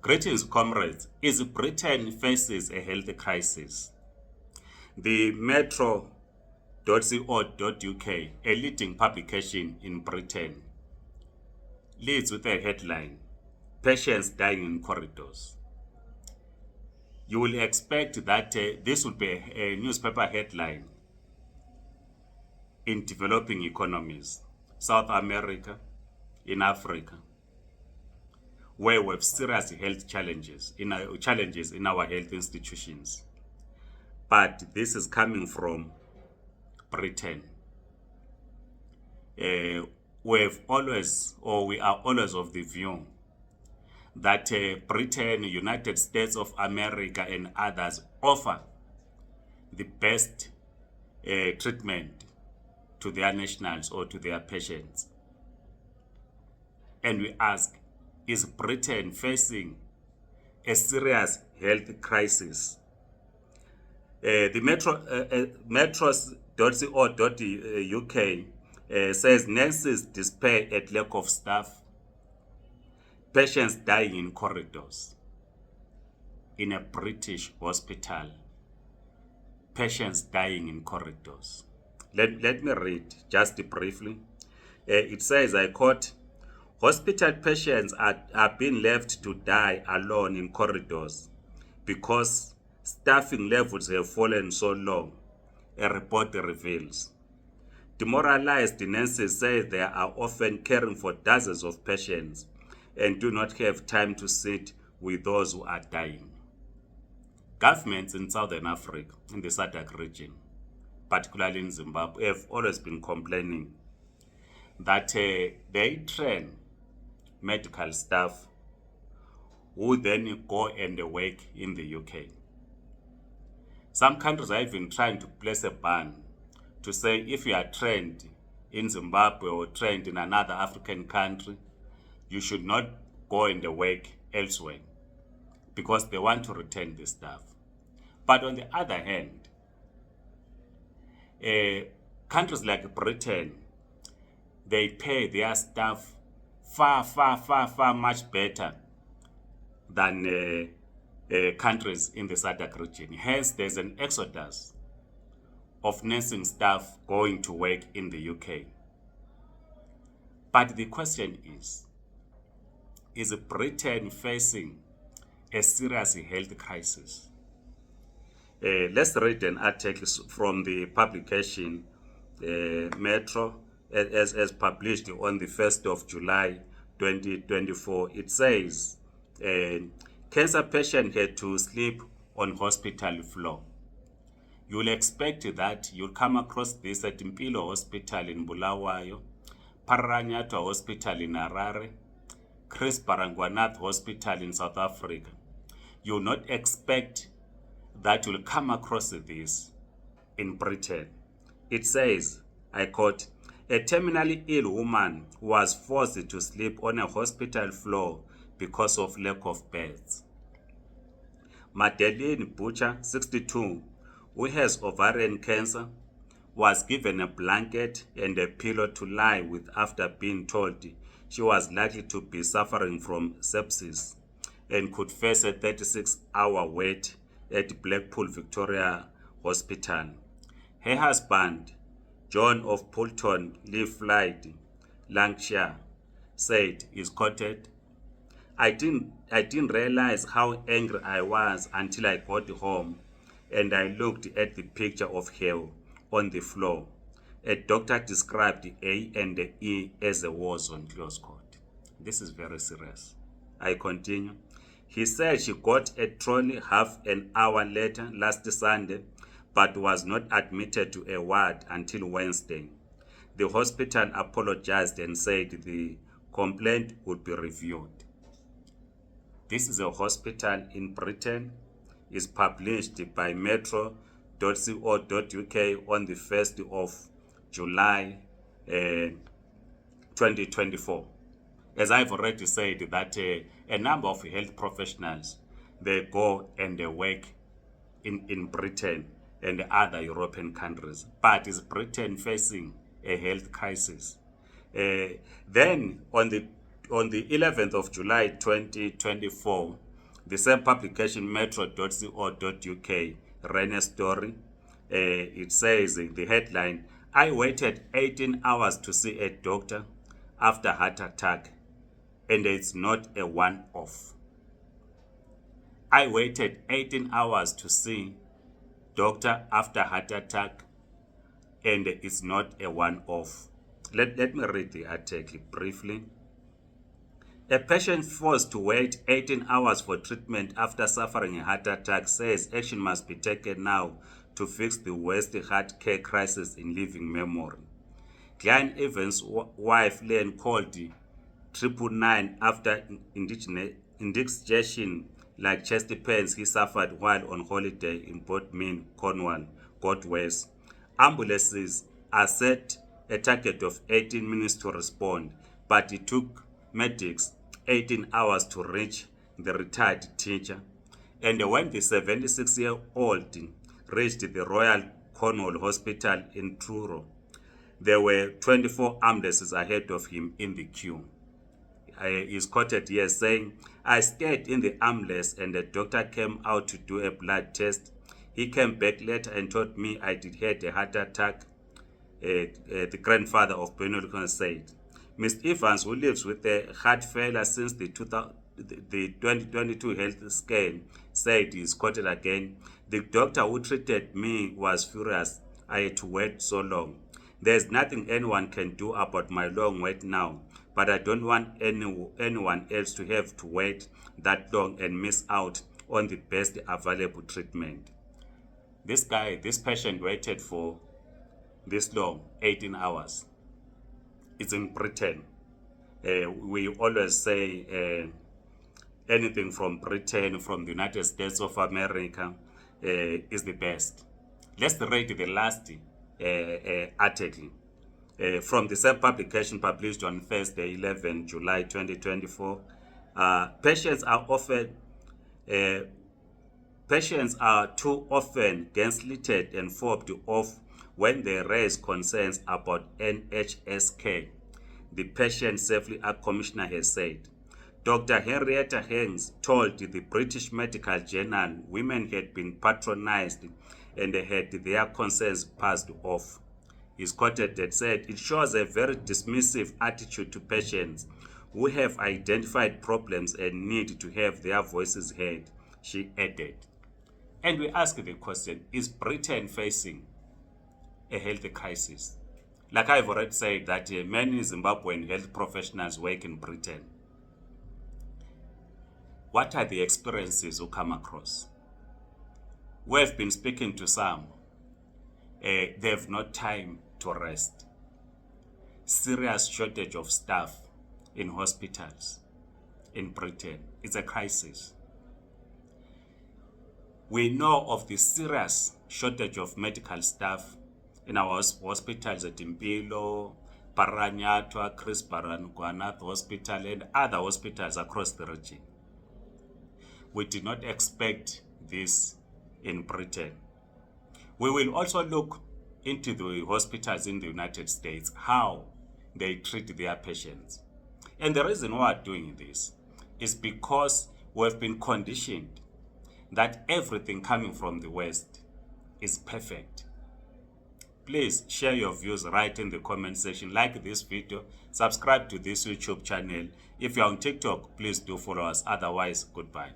Greetings, comrades. Is Britain faces a health crisis? The metro.co.uk, a leading publication in Britain, leads with a headline, Patients Dying in Corridors. You will expect that this would be a newspaper headline in developing economies, South America, in Africa, where we have serious health challenges in our health institutions. But this is coming from Britain. We are always of the view that Britain, United States of America, and others offer the best treatment to their nationals or to their patients. And we ask, is Britain facing a serious health crisis? The metros.co.uk says nurses despair at lack of staff, patients dying in corridors. In a British hospital, patients dying in corridors. Let me read just briefly. It says, I quote, hospital patients are being left to die alone in corridors because staffing levels have fallen so low, a report reveals. Demoralized nurses say they are often caring for dozens of patients and do not have time to sit with those who are dying. Governments in Southern Africa, in the SADC region, particularly in Zimbabwe, have always been complaining that they train medical staff who then go and work in the UK. Some countries are even trying to place a ban to say if you are trained in Zimbabwe or trained in another African country, you should not go and work elsewhere because they want to retain the staff. But on the other hand, countries like Britain, they pay their staff far much better than countries in the SADC region. Hence, there's an exodus of nursing staff going to work in the UK. But the question is Britain facing a serious health crisis? Let's read an article from the publication Metro, as published on the 1st of July 2024. It says, cancer patient had to sleep on hospital floor. You'll expect that you'll come across this at Mpilo Hospital in Bulawayo, Paranyatwa Hospital in Harare, Chris Baragwanath Hospital in South Africa. You'll not expect that you'll come across this in Britain. It says, I quote, a terminally ill woman was forced to sleep on a hospital floor because of lack of beds. Madeline Butcher, 62, who has ovarian cancer, was given a blanket and a pillow to lie with after being told she was likely to be suffering from sepsis and could face a 36-hour wait at Blackpool Victoria Hospital. Her husband, John of Poulton Leaflight, Lancashire, said, is quoted, I didn't realize how angry I was until I got home and I looked at the picture of her on the floor. A doctor described the A and the E as a war zone, close quote. This is very serious. I continue. He said she got a trolley half an hour later last Sunday, but was not admitted to a ward until Wednesday. The hospital apologized and said the complaint would be reviewed. This is a hospital in Britain. It's published by metro.co.uk on the 1st of July 2024. As I've already said, that a number of health professionals, they go and they work in Britain and other European countries. But is Britain facing a health crisis? Then on the 11th of July 2024, The same publication, metro.co.uk, ran a story. It says, the headline, I waited 18 hours to see a doctor after heart attack, and it's not a one-off. I waited 18 hours to see doctor after heart attack, and it's not a one-off. Let me read the article briefly. A patient forced to wait 18 hours for treatment after suffering a heart attack says action must be taken now to fix the worst heart care crisis in living memory. Glenn Evans' wife Lynn called 999 after indigestion like chest pains he suffered while on holiday in Bodmin, Cornwall, got worse. Ambulances are set a target of 18 minutes to respond, but it took medics 18 hours to reach the retired teacher. And when the 76-year-old reached the Royal Cornwall Hospital in Truro, there were 24 ambulances ahead of him in the queue. He is quoted here saying, I stayed in the ambulance and the doctor came out to do a blood test. He came back later and told me I did had a heart attack. The grandfather of Benolcon said. Mr. Evans, who lives with a heart failure since the 2022 health scan, said, he is quoted again, the doctor who treated me was furious. I had to wait so long. There's nothing anyone can do about my long wait now, but I don't want anyone else to have to wait that long and miss out on the best available treatment. This patient waited for this long, 18 hours. It's in Britain. We always say anything from Britain, from the United States of America, is the best. Let's read the last article from the same publication published on Thursday, 11 July 2024. Patients are too often gaslighted and fobbed off when they raise concerns about NHS care, the Patient Safety Act Commissioner has said. Dr. Henrietta Hanks told the British Medical Journal women had been patronized and had their concerns passed off. He's quoted that said, it shows a very dismissive attitude to patients who have identified problems and need to have their voices heard, she added. And we ask the question, is Britain facing a health crisis? Like I've already said that many Zimbabwean health professionals work in Britain. What are the experiences who come across? We've been speaking to some. They have no time to rest. Serious shortage of staff in hospitals in Britain. It's a crisis. We know of the serious shortage of medical staff in our hospitals at Impilo, Paranyatwa, Chris Baragwanath Hospital, and other hospitals across the region. We did not expect this in Britain. We will also look into the hospitals in the United States, how they treat their patients. And the reason why we're doing this is because we've been conditioned that everything coming from the West is perfect. Please share your views right in the comment section. Like this video, subscribe to this YouTube channel. If you're on TikTok, please do follow us. Otherwise, goodbye.